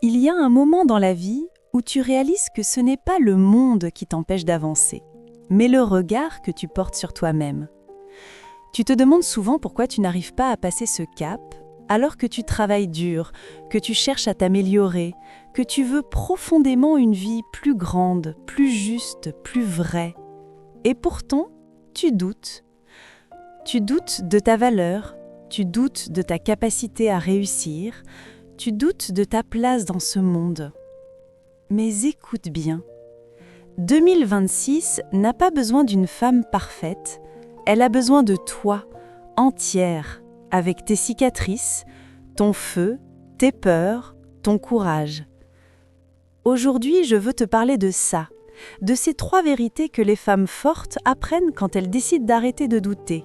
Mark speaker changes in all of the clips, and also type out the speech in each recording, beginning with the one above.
Speaker 1: Il y a un moment dans la vie où tu réalises que ce n'est pas le monde qui t'empêche d'avancer, mais le regard que tu portes sur toi-même. Tu te demandes souvent pourquoi tu n'arrives pas à passer ce cap, alors que tu travailles dur, que tu cherches à t'améliorer, que tu veux profondément une vie plus grande, plus juste, plus vraie. Et pourtant, tu doutes. Tu doutes de ta valeur, tu doutes de ta capacité à réussir, tu doutes de ta place dans ce monde. Mais écoute bien, 2026 n'a pas besoin d'une femme parfaite, elle a besoin de toi, entière, avec tes cicatrices, ton feu, tes peurs, ton courage. Aujourd'hui, je veux te parler de ça, de ces 3 vérités que les femmes fortes apprennent quand elles décident d'arrêter de douter.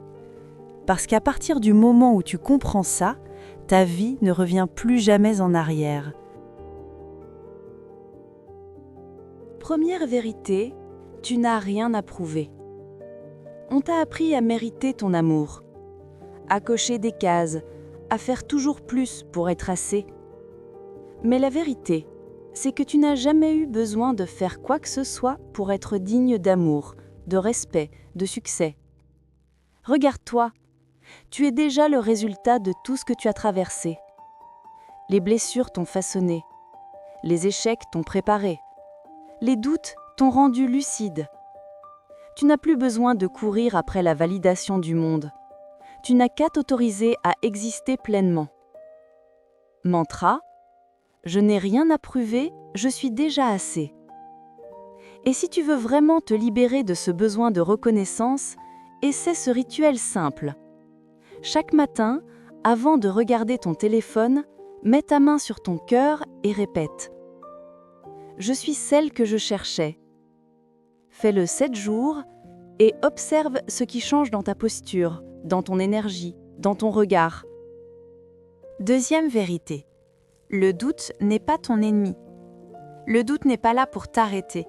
Speaker 1: Parce qu'à partir du moment où tu comprends ça, ta vie ne revient plus jamais en arrière. Première vérité, tu n'as rien à prouver. On t'a appris à mériter ton amour, à cocher des cases, à faire toujours plus pour être assez. Mais la vérité, c'est que tu n'as jamais eu besoin de faire quoi que ce soit pour être digne d'amour, de respect, de succès. Regarde-toi, tu es déjà le résultat de tout ce que tu as traversé. Les blessures t'ont façonné, les échecs t'ont préparé, les doutes t'ont rendu lucide. Tu n'as plus besoin de courir après la validation du monde. Tu n'as qu'à t'autoriser à exister pleinement. Mantra, je n'ai rien à prouver, je suis déjà assez. Et si tu veux vraiment te libérer de ce besoin de reconnaissance, essaie ce rituel simple. Chaque matin, avant de regarder ton téléphone, mets ta main sur ton cœur et répète « Je suis celle que je cherchais ». Fais-le 7 jours et observe ce qui change dans ta posture, dans ton énergie, dans ton regard. Deuxième vérité. Le doute n'est pas ton ennemi. Le doute n'est pas là pour t'arrêter.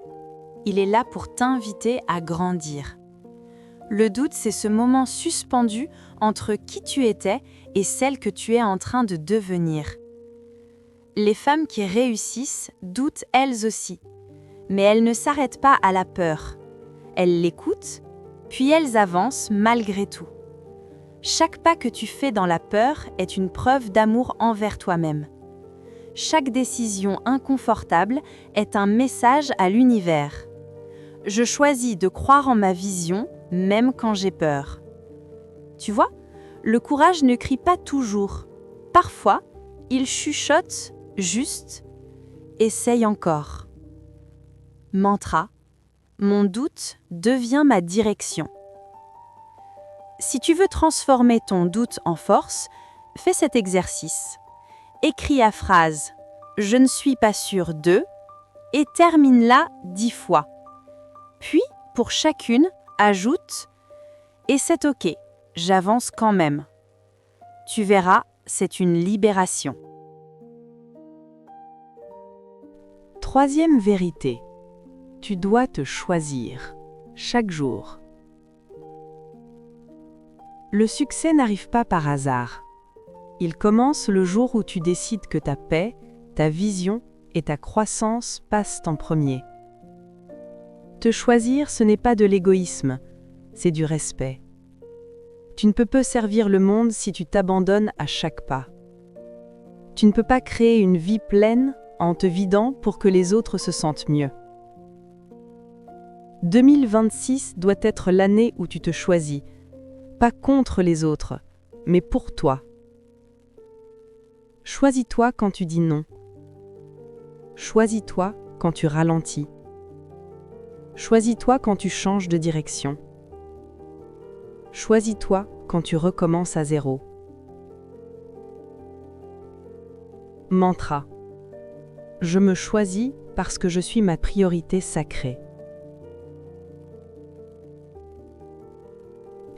Speaker 1: Il est là pour t'inviter à grandir. Le doute, c'est ce moment suspendu entre qui tu étais et celle que tu es en train de devenir. Les femmes qui réussissent doutent elles aussi, mais elles ne s'arrêtent pas à la peur. Elles l'écoutent, puis elles avancent malgré tout. Chaque pas que tu fais dans la peur est une preuve d'amour envers toi-même. Chaque décision inconfortable est un message à l'univers. Je choisis de croire en ma vision, même quand j'ai peur. Tu vois, le courage ne crie pas toujours. Parfois, il chuchote juste « Essaye encore ». Mantra, mon doute devient ma direction. Si tu veux transformer ton doute en force, fais cet exercice. Écris la phrase « Je ne suis pas sûre de » et termine-la 10 fois. Puis, pour chacune, ajoute « Et c'est ok, j'avance quand même ». Tu verras, c'est une libération. Troisième vérité. Tu dois te choisir, chaque jour. Le succès n'arrive pas par hasard. Il commence le jour où tu décides que ta paix, ta vision et ta croissance passent en premier. Te choisir, ce n'est pas de l'égoïsme, c'est du respect. Tu ne peux pas servir le monde si tu t'abandonnes à chaque pas. Tu ne peux pas créer une vie pleine en te vidant pour que les autres se sentent mieux. 2026 doit être l'année où tu te choisis, pas contre les autres, mais pour toi. Choisis-toi quand tu dis non. Choisis-toi quand tu ralentis. Choisis-toi quand tu changes de direction. Choisis-toi quand tu recommences à zéro. Mantra. Je me choisis parce que je suis ma priorité sacrée.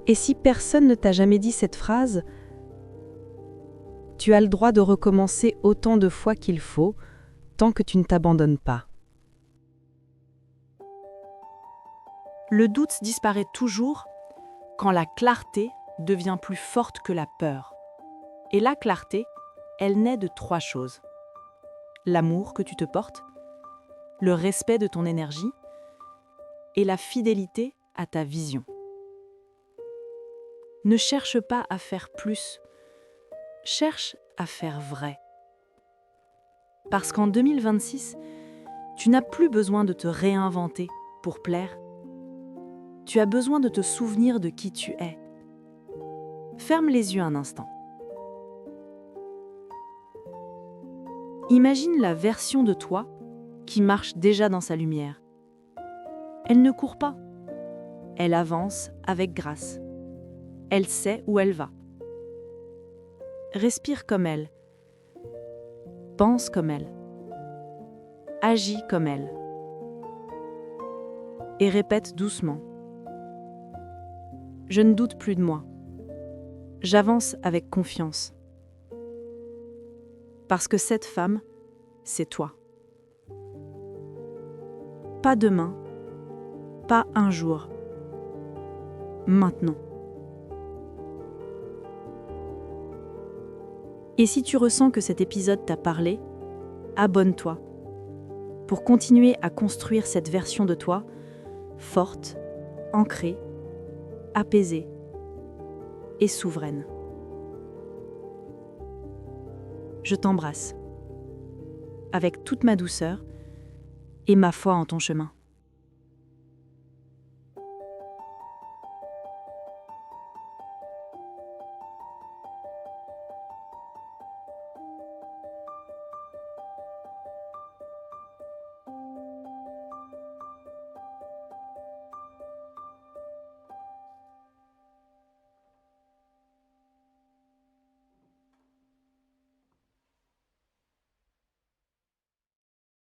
Speaker 1: Et si personne ne t'a jamais dit cette phrase, tu as le droit de recommencer autant de fois qu'il faut, tant que tu ne t'abandonnes pas. Le doute disparaît toujours quand la clarté devient plus forte que la peur. Et la clarté, elle naît de 3 choses. l'amour que tu te portes, le respect de ton énergie et la fidélité à ta vision. Ne cherche pas à faire plus, cherche à faire vrai. Parce qu'en 2026, tu n'as plus besoin de te réinventer pour plaire. Tu as besoin de te souvenir de qui tu es. Ferme les yeux un instant. Imagine la version de toi qui marche déjà dans sa lumière. Elle ne court pas. Elle avance avec grâce. Elle sait où elle va. Respire comme elle. Pense comme elle. Agis comme elle. Et répète doucement. Je ne doute plus de moi. J'avance avec confiance. Parce que cette femme, c'est toi. Pas demain, pas un jour. Maintenant. Et si tu ressens que cet épisode t'a parlé, abonne-toi pour continuer à construire cette version de toi forte, ancrée, apaisée et souveraine. Je t'embrasse avec toute ma douceur et ma foi en ton chemin.